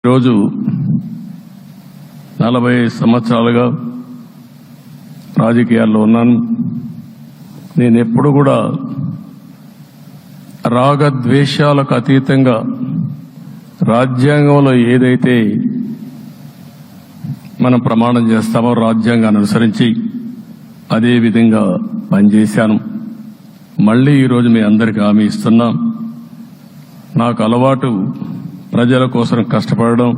రోజు 40 సంవత్సరాలుగా రాజకీయాల్లో ఉన్నాను. నేను ఎప్పుడు కూడా రాగద్వేషాలకు అతీతంగా రాజ్యాంగంలో ఏదైతే మనం ప్రమాణం చేస్తామో రాజ్యాంగాన్ని అనుసరించి అదే విధంగా పనిచేశాను. మళ్లీ ఈరోజు మీ అందరికీ హామీ ఇస్తున్నా. నాకు అలవాటు ప్రజల కోసం కష్టపడడం,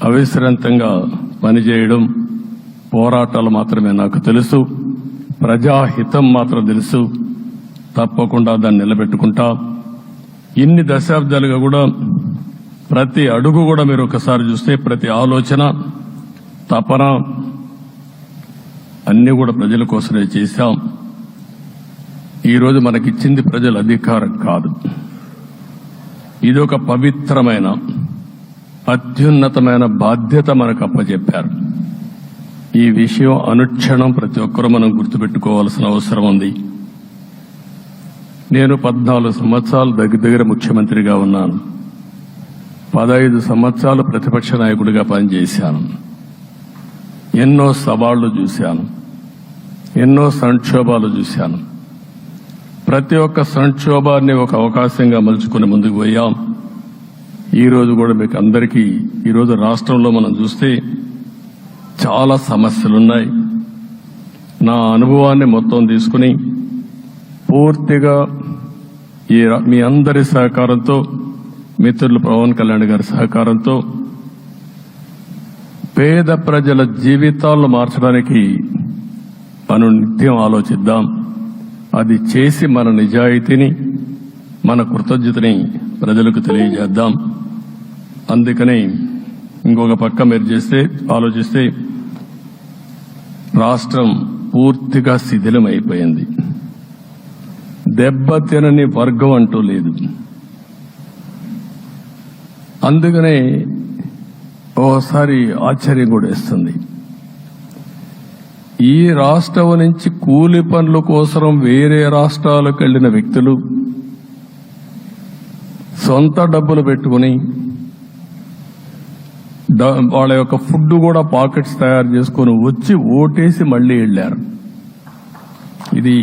అవిశ్రాంతంగా పనిచేయడం, పోరాటాలు మాత్రమే నాకు తెలుసు. ప్రజాహితం మాత్రం తెలుసు. తప్పకుండా దాన్ని నిలబెట్టుకుంటా. ఇన్ని దశాబ్దాలుగా కూడా ప్రతి అడుగు కూడా మీరు ఒకసారి చూస్తే ప్రతి ఆలోచన, తపన అన్ని కూడా ప్రజల కోసమే చేశాం. ఈరోజు మనకిచ్చింది ప్రజల అధికారం కాదు, ఇది ఒక పవిత్రమైన అత్యున్నతమైన బాధ్యత మనకు అప్పచెప్పారు. ఈ విషయం అనుక్షణం ప్రతి ఒక్కరూ మనం గుర్తుపెట్టుకోవాల్సిన అవసరం ఉంది. నేను 14 సంవత్సరాలు దగ్గర ముఖ్యమంత్రిగా ఉన్నాను. 15 సంవత్సరాలు ప్రతిపక్ష నాయకుడిగా పనిచేశాను. ఎన్నో సవాళ్లు చూశాను, ఎన్నో సంక్షోభాలు చూశాను. ప్రతి ఒక్క సంక్షోభాన్ని ఒక అవకాశంగా మలుచుకుని ముందుకు పోయాం. ఈరోజు కూడా మీకు అందరికీ ఈరోజు రాష్ట్రంలో మనం చూస్తే చాలా సమస్యలున్నాయి. నా అనుభవాన్ని మొత్తం తీసుకుని పూర్తిగా మీ అందరి సహకారంతో, మిత్రులు పవన్ కళ్యాణ్ గారి సహకారంతో పేద ప్రజల జీవితాలను మార్చడానికి మనం నిత్యం ఆలోచిద్దాం. అది చేసి మన నిజాయితీని, మన కృతజ్ఞతని ప్రజలకు తెలియజేద్దాం. అందుకని ఇంకొక పక్క మీరు ఆలోచిస్తే రాష్ట్రం పూర్తిగా శిథిలమైపోయింది. దెబ్బతినని వర్గం అంటూ లేదు. అందుకనే ఓసారి ఆశ్చర్యం కూడా వేస్తుంది. ఈ రాష్ట్రం నుంచి కూలి పనుల కోసం వేరే రాష్ట్రాలకు వెళ్లిన వ్యక్తులు సొంత డబ్బులు పెట్టుకుని వాళ్ళ యొక్క ఫుడ్ కూడా పాకెట్స్ తయారు చేసుకుని వచ్చి ఓటేసి మళ్లీ వెళ్లారు. ఇది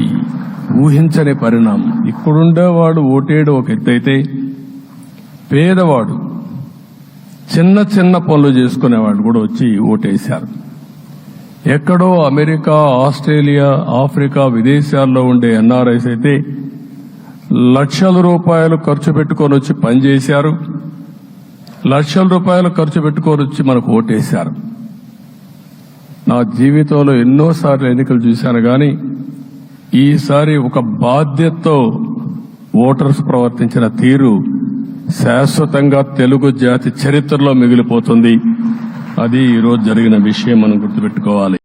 ఊహించని పరిణామం. ఇక్కడుండేవాడు ఓటేయడం ఒక ఎత్తైతే, పేదవాడు చిన్న చిన్న పనులు చేసుకునేవాడు కూడా వచ్చి ఓటేశారు. ఎక్కడో అమెరికా, ఆస్ట్రేలియా, ఆఫ్రికా విదేశాల్లో ఉండే ఎన్ఆర్ఐస్ అయితే లక్షల రూపాయలు ఖర్చు పెట్టుకొని వచ్చి పనిచేశారు. లక్షల రూపాయలు ఖర్చు పెట్టుకొని వచ్చి మనకు ఓటేశారు. నా జీవితంలో ఎన్నోసార్లు ఎన్నికలు చూశాను, కానీ ఈసారి ఒక బాధ్యతతో ఓటర్స్ ప్రవర్తించిన తీరు శాశ్వతంగా తెలుగు జాతి చరిత్రలో మిగిలిపోతుంది. అది ఈరోజు జరిగిన విషయం మనం గుర్తుపెట్టుకోవాలి.